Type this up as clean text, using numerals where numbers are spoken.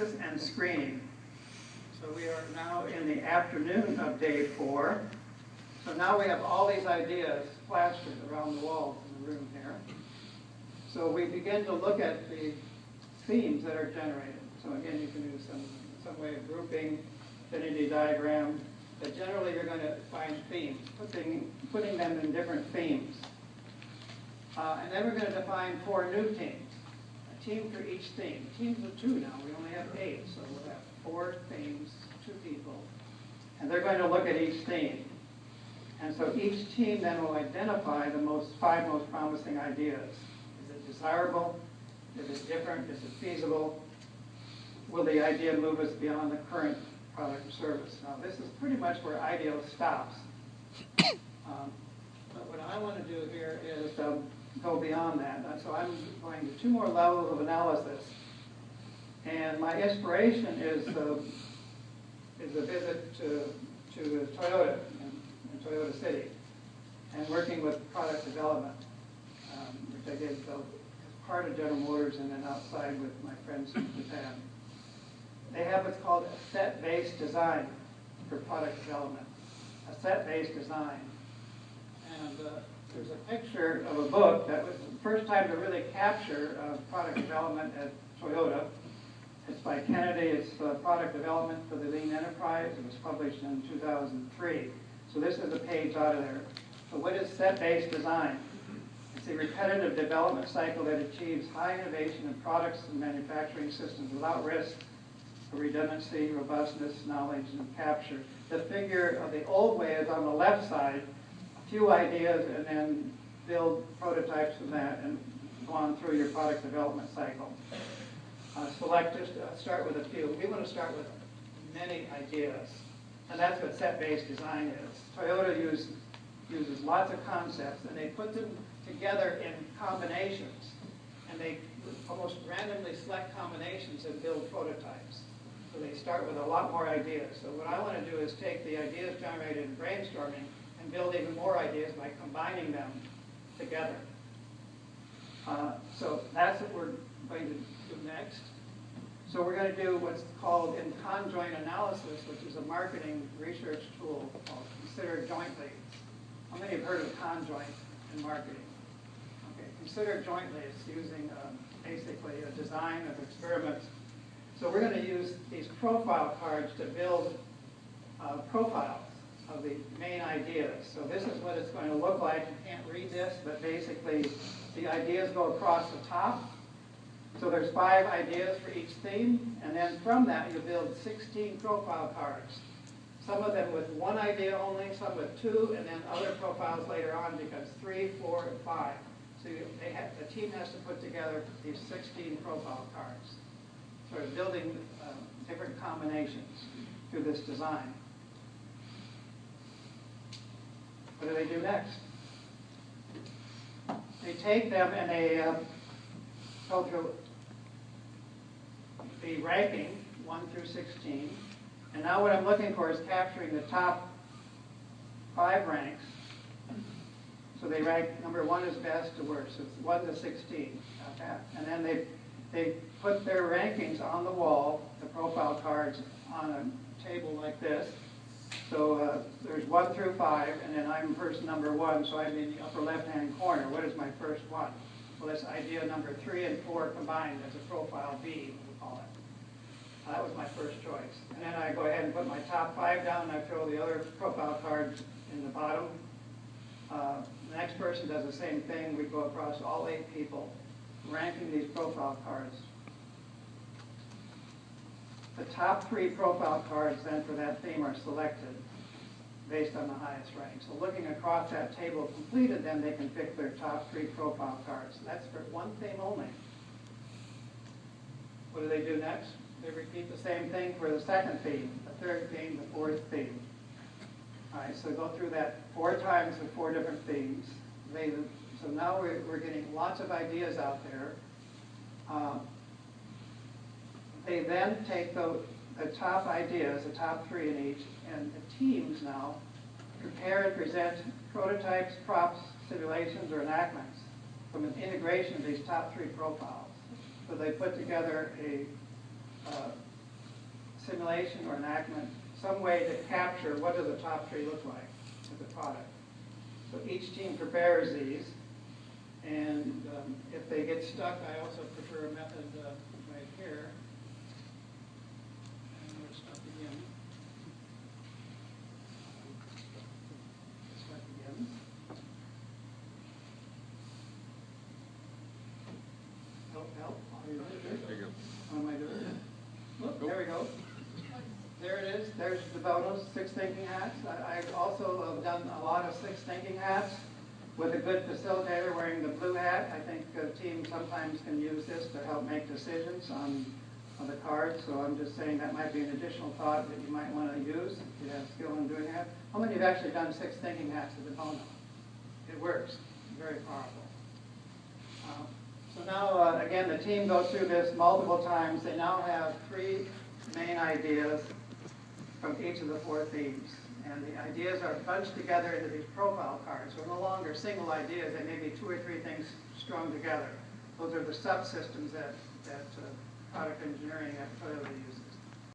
analysis and screening. So we are now in the afternoon of day 4. So now we have all these ideas plastered around the walls in the room here. So we begin to look at the themes that are generated. So again, you can do some way of grouping, affinity diagram, but generally you're going to find themes, putting them in different themes. And then we're going to define 4 new teams. A team for each theme. Teams of 2 now, we only have 8, so we'll have 4 themes, 2 people. And they're going to look at each theme. And so each team then will identify the 5 most promising ideas. Is it desirable? Is it different? Is it feasible? Will the idea move us beyond the current product or service? Now this is pretty much where IDEO stops. But what I want to do here is go beyond that. So I'm going to 2 more levels of analysis. And my inspiration is a visit to Toyota in Toyota City and working with product development, which I did as part of General Motors and then outside with my friends in Japan. They have what's called a set-based design for product development. A set-based design. And there's a picture of a book that was the first time to really capture product development at Toyota. It's by Kennedy. It's Product Development for the Lean Enterprise. It was published in 2003. So this is a page out of there. So what is set-based design? It's a repetitive development cycle that achieves high innovation in products and manufacturing systems without risk of redundancy, robustness, knowledge, and capture. The figure of the old way is on the left side, a few ideas, and then build prototypes from that and go on through your product development cycle. Start with a few. We want to start with many ideas, and that's what set-based design is. Toyota uses lots of concepts, and they put them together in combinations, and they almost randomly select combinations and build prototypes. So they start with a lot more ideas. So what I want to do is take the ideas generated in brainstorming and build even more ideas by combining them together. So that's what we're going to do next. So we're going to do what's called in conjoint analysis, which is a marketing research tool called Consider Jointly. How many have heard of conjoint in marketing? Okay, Consider Jointly is using basically a design of experiments. So we're going to use these profile cards to build profiles of the main ideas. So this is what it's going to look like. You can't read this, but basically the ideas go across the top. So there's 5 ideas for each theme, and then from that you build 16 profile cards. Some of them with 1 idea only, some with 2, and then other profiles later on because 3, 4, and 5. So the team has to put together these 16 profile cards. Sort of building different combinations through this design. What do they do next? They take them and they go through the ranking, 1 through 16. And now what I'm looking for is capturing the top 5 ranks. So they rank, number 1 is best to worst. So it's 1 to 16. Okay. And then they put their rankings on the wall, the profile cards, on a table like this. So there's 1 through 5, and then I'm person number 1, so I'm in the upper left-hand corner. What is my first one? Well, that's idea number 3 and 4 combined as a profile B, we'll call it. That was my first choice. And then I go ahead and put my top 5 down, and I throw the other profile cards in the bottom. The next person does the same thing. We go across all 8 people, ranking these profile cards. The top 3 profile cards then for that theme are selected based on the highest rank. So looking across that table completed, then they can pick their top 3 profile cards. That's for 1 theme only. What do they do next? They repeat the same thing for the 2nd theme, the 3rd theme, the 4th theme. All right, so go through that 4 times with 4 different themes. So now we're getting lots of ideas out there. They then take the top ideas, the top 3 in each, and the teams now prepare and present prototypes, props, simulations, or enactments from an integration of these top 3 profiles. So they put together a simulation or enactment, some way to capture what does a top tree look like as a product. So each team prepares these, and if they get stuck, I also prefer a method right here. And we're stuck again. Stuck again. Help. There you go. What am I doing? Look, there we go. There it is. There's the bonus, 6 thinking hats. I've also done a lot of 6 thinking hats with a good facilitator wearing the blue hat. I think teams sometimes can use this to help make decisions on the cards. So I'm just saying that might be an additional thought that you might want to use if you have skill in doing that. How many have actually done 6 thinking hats as a bonus? It works. Very powerful. So now, again, the team goes through this multiple times. They now have 3 main ideas from each of the 4 themes. And the ideas are bunched together into these profile cards. So no longer single ideas. They may be 2 or 3 things strung together. Those are the subsystems that product engineering at Toyota uses.